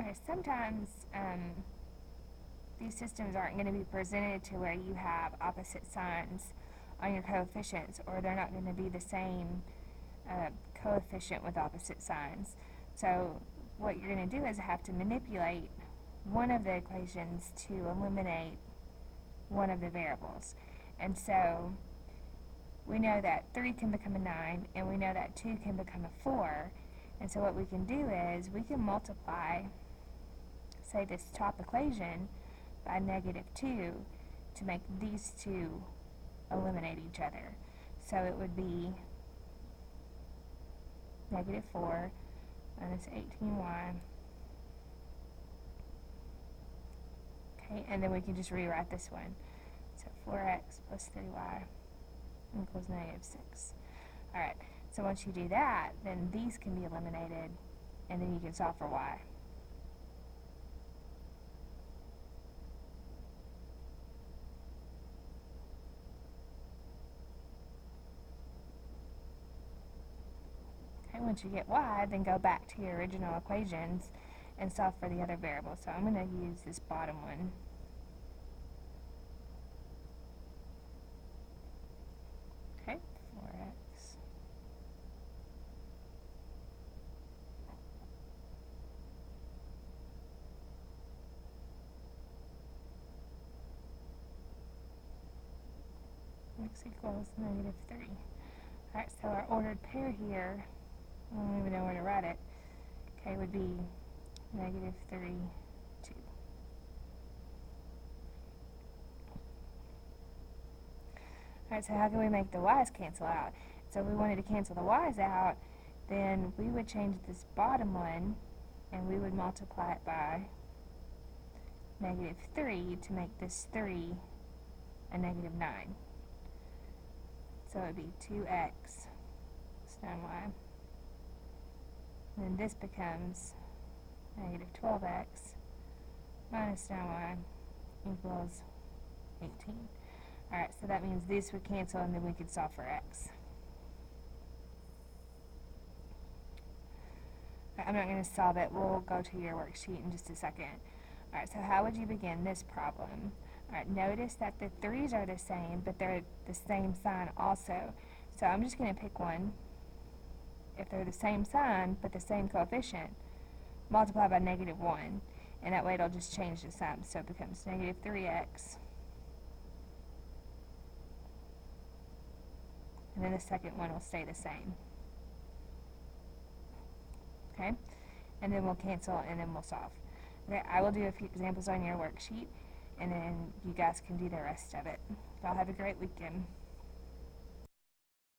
Okay, sometimes these systems aren't going to be presented to where you have opposite signs on your coefficients, or they're not going to be the same coefficient with opposite signs. So what you're going to do is have to manipulate one of the equations to eliminate one of the variables. And so we know that 3 can become a 9, and we know that 2 can become a 4. And so what we can do is we can multiply, say, this top equation by -2 to make these two eliminate each other. So it would be -4 minus 18y. Okay, and then we can just rewrite this one. So 4x plus 3y equals -6. Alright, so once you do that, then these can be eliminated, and then you can solve for y. Okay, once you get y, then go back to your original equations and solve for the other variables. So I'm going to use this bottom one. Okay, 4x x equals -3. Alright, so our ordered pair here, I don't even know where to write it, okay, would be -3, 2. Alright, so how can we make the y's cancel out? So if we wanted to cancel the y's out, then we would change this bottom one, and we would multiply it by -3 to make this 3 a -9. So it would be 2x plus 9y. And then this becomes -12x minus 9y equals 18. Alright, so that means this would cancel, and then we could solve for x. I'm not going to solve it. We'll go to your worksheet in just a second. Alright, so how would you begin this problem? Alright, notice that the 3's are the same, but they're the same sign also. So I'm just going to pick one. If they're the same sign, but the same coefficient, multiply by -1. And that way it'll just change the sign. So it becomes -3x. And then the second one will stay the same. Okay? And then we'll cancel, and then we'll solve. Okay, I will do a few examples on your worksheet, and then you guys can do the rest of it. Y'all have a great weekend.